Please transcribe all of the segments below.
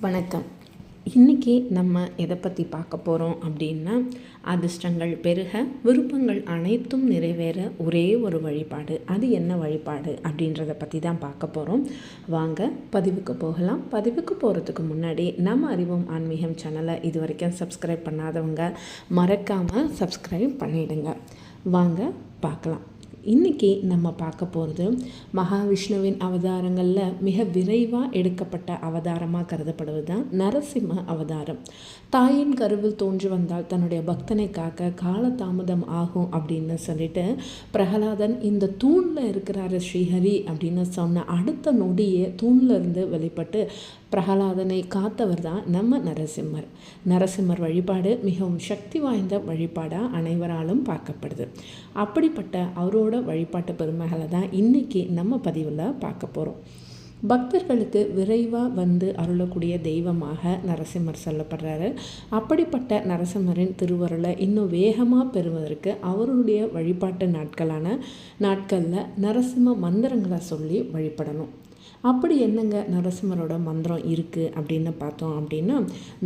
வணக்கம். இன்றைக்கி நம்ம எதை பற்றி பார்க்க போகிறோம் அப்படின்னா, அதிர்ஷ்டங்கள் பெருக விருப்பங்கள் அனைத்தும் நிறைவேற ஒரே ஒரு வழிபாடு. அது என்ன வழிபாடு அப்படின்றத பற்றி தான் பார்க்க போகிறோம். வாங்க பதிவுக்கு போகலாம். பதிவுக்கு போகிறதுக்கு முன்னாடி நம்ம அறிவோம் ஆன்மீகம் சேனலை இது வரைக்கும் சப்ஸ்கிரைப் பண்ணாதவங்க மறக்காமல் சப்ஸ்கிரைப் பண்ணிவிடுங்க. வாங்க பார்க்கலாம். இன்றைக்கி நம்ம பார்க்க போகிறது மகாவிஷ்ணுவின் அவதாரங்களில் மிக விரைவாக எடுக்கப்பட்ட அவதாரமாக கருதப்படுவது தான் நரசிம்ம அவதாரம். தாயின் கருவில் தோன்றி வந்தால் தன்னுடைய பக்தனை காக்க காலதாமதம் ஆகும் அப்படின்னு சொல்லிட்டு பிரகலாதன் இந்த தூணில் இருக்கிறாரு ஸ்ரீஹரி அப்படின்னு சொன்ன அடுத்த நொடியே தூணில் இருந்து வெளிப்பட்டு பிரகலாதனை காத்தவர் தான் நம்ம நரசிம்மர். நரசிம்மர் வழிபாடு மிகவும் சக்தி வாய்ந்த வழிபாடாக அனைவராலும் பார்க்கப்படுது. அப்படிப்பட்ட அவரோட வழிபாட்டு பெருமைகளை தான் இன்றைக்கி நம்ம பதிவில் பார்க்க போகிறோம். பக்தர்களுக்கு விரைவாக வந்து அருளக்கூடிய தெய்வமாக நரசிம்மர் சொல்லப்படுறாரு. அப்படிப்பட்ட நரசிம்மரின் திருவருளை இன்னும் வேகமாக பெறுவதற்கு அவருடைய வழிபாட்டு நாட்களில் நரசிம்ம மந்திரங்களை சொல்லி வழிபடணும். அப்படி என்னங்க நரசிம்மரோட மந்திரம் இருக்குது அப்படின்னு பார்த்தோம் அப்படின்னா,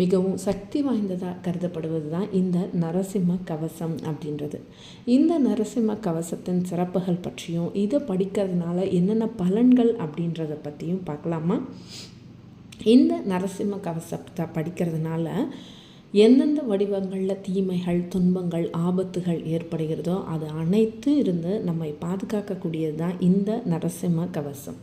மிகவும் சக்தி வாய்ந்ததாக கருதப்படுவது தான் இந்த நரசிம்ம கவசம் அப்படின்றது. இந்த நரசிம்ம கவசத்தின் சிறப்புகள் பற்றியும் இதை படிக்கிறதுனால என்னென்ன பலன்கள் அப்படின்றத பற்றியும் பார்க்கலாமா? இந்த நரசிம்ம கவசத்தை படிக்கிறதுனால எந்தெந்த வடிவங்களில் தீமைகள், துன்பங்கள், ஆபத்துகள் ஏற்படுகிறதோ அது அனைத்தும் இருந்து நம்மை பாதுகாக்கக்கூடியது தான் இந்த நரசிம்ம கவசம்.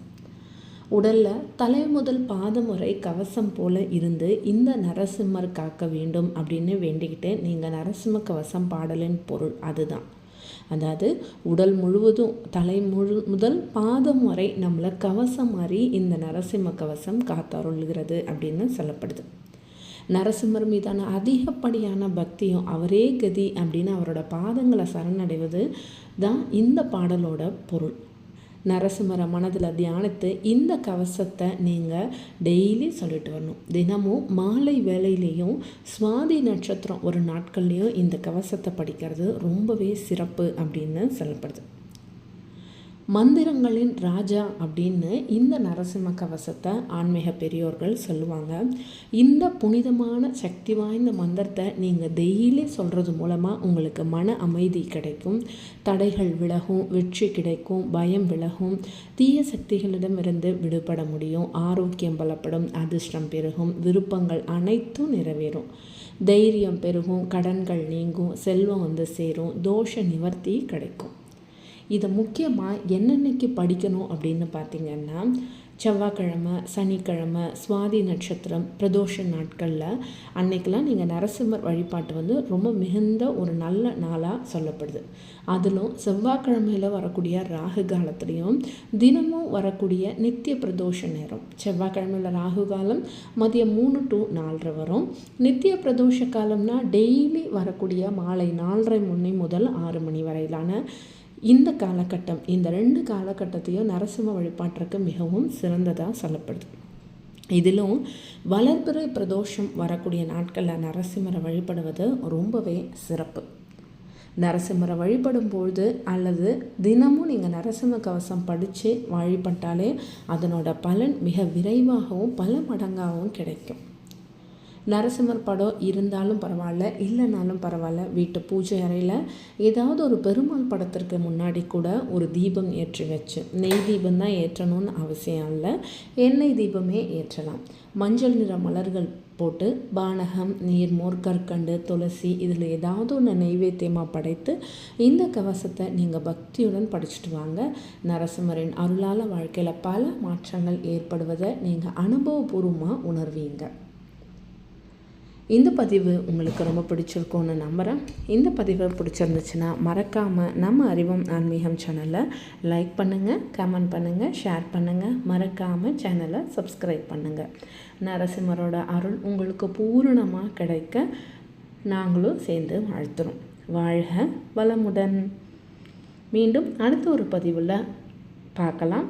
உடலில் தலை முதல் பாதம் வரை கவசம் போல் இருந்து இந்த நரசிம்மர் காக்க வேண்டும் அப்படின்னு வேண்டிக்கிட்டு நீங்கள் நரசிம்ம கவசம் பாடலின் பொருள் அதுதான். அதாவது உடல் முழுவதும் தலை முதல் பாதம் வரை நம்மளை கவசம் மாதிரி இந்த நரசிம்ம கவசம் காத்தருள்கிறது அப்படின்னு சொல்லப்படுது. நரசிம்மர் மீதான அதிகப்படியான பக்தியும் அவரே கதி அப்படின்னு அவரோட பாதங்களை சரணடைவது தான் இந்த பாடலோட பொருள். நரசிம்மரை மனதில் தியானித்து இந்த கவசத்தை நீங்கள் டெய்லி சொல்லிட்டு வரணும். தினமும் மாலை வேளையிலையும் சுவாதி நட்சத்திரம் ஒரு நாட்கள்லேயும் இந்த கவசத்தை படிக்கிறது ரொம்பவே சிறப்பு அப்படின்னு சொல்லப்படுது. மந்திரங்களின் ராஜா அப்படின்னு இந்த நரசிம்ம கவசத்தை ஆன்மீக பெரியோர்கள் சொல்லுவாங்க. இந்த புனிதமான சக்தி வாய்ந்த மந்திரத்தை நீங்கள் டெய்லி சொல்கிறது மூலமாக உங்களுக்கு மன அமைதி கிடைக்கும், தடைகள் விலகும், வெற்றி கிடைக்கும், பயம் விலகும், தீய சக்திகளிடமிருந்து விடுபட முடியும், ஆரோக்கியம் பலப்படும், அதிர்ஷ்டம் பெருகும், விருப்பங்கள் அனைத்தும் நிறைவேறும், தைரியம் பெருகும், கடன்கள் நீங்கும், செல்வம் வந்து சேரும், தோஷ நிவர்த்தி கிடைக்கும். இதை முக்கியமாக என்னென்னைக்கு படிக்கணும் அப்படின்னு பார்த்திங்கன்னா, செவ்வாய்க்கிழமை, சனிக்கிழமை, சுவாதி நட்சத்திரம், பிரதோஷ நாட்களில் அன்னைக்கெல்லாம் நீங்கள் நரசிம்மர் வழிபாட்டு வந்து ரொம்ப மிகுந்த ஒரு நல்ல நாளாக சொல்லப்படுது. அதிலும் செவ்வாய்க்கிழமையில் வரக்கூடிய ராகு காலத்துலேயும் தினமும் வரக்கூடிய நித்திய பிரதோஷ நேரம். செவ்வாய்க்கிழமையில் ராகு காலம் மதியம் 3 to 4 வரும். நித்திய பிரதோஷ காலம்னா டெய்லி வரக்கூடிய மாலை 4:30 முதல் 6 மணி வரையிலான இந்த காலகட்டம், இந்த 2 காலகட்டத்தையும் நரசிம்ம வழிபாட்டிற்கு மிகவும் சிறந்ததாக சொல்லப்படுது. இதிலும் வளர்பிறை பிரதோஷம் வரக்கூடிய நாட்களில் நரசிம்மரை வழிபடுவது ரொம்பவே சிறப்பு. நரசிம்மரை வழிபடும்பொழுது அல்லது தினமும் நீங்கள் நரசிம்ம கவசம் படித்து வழிபட்டாலே அதனோட பலன் மிக விரைவாகவும் பல மடங்காகவும் கிடைக்கும். நரசிம்மர் படம் இருந்தாலும் பரவாயில்ல, இல்லைனாலும் பரவாயில்ல, வீட்டு பூஜை அறையில் ஏதாவது ஒரு பெருமாள் படத்திற்கு முன்னாடி கூட ஒரு தீபம் ஏற்றி வச்சு, நெய் தீபம் தான் ஏற்றணும்னு அவசியம் இல்லை, எண்ணெய் தீபமே ஏற்றலாம். மஞ்சள் நிற மலர்கள் போட்டு பானகம், நீர்மோர், கற்கண்டு, துளசி இதில் ஏதாவது ஒன்று நெய்வேத்தியமாக படைத்து இந்த கவசத்தை நீங்கள் பக்தியுடன் படிச்சுட்டு வாங்க. நரசிம்மரின் அருளால் வாழ்க்கையில் பல மாற்றங்கள் ஏற்படுவதை நீங்கள் அனுபவபூர்வமாக உணர்வீங்க. இந்த பதிவு உங்களுக்கு ரொம்ப பிடிச்சிருக்கும்னு நம்புகிறேன். இந்த பதிவு பிடிச்சிருந்துச்சுன்னா மறக்காமல் நம்ம அறிவோம் ஆன்மீகம் சேனலை லைக் பண்ணுங்கள், கமெண்ட் பண்ணுங்கள், ஷேர் பண்ணுங்கள். மறக்காமல் சேனலை சப்ஸ்கிரைப் பண்ணுங்கள். நரசிம்மரோட அருள் உங்களுக்கு பூரணமாக கிடைக்க நாங்களும் சேர்ந்து வாழ்த்துறோம். வாழ்க வளமுடன். மீண்டும் அடுத்த ஒரு பதிவில் பார்க்கலாம்.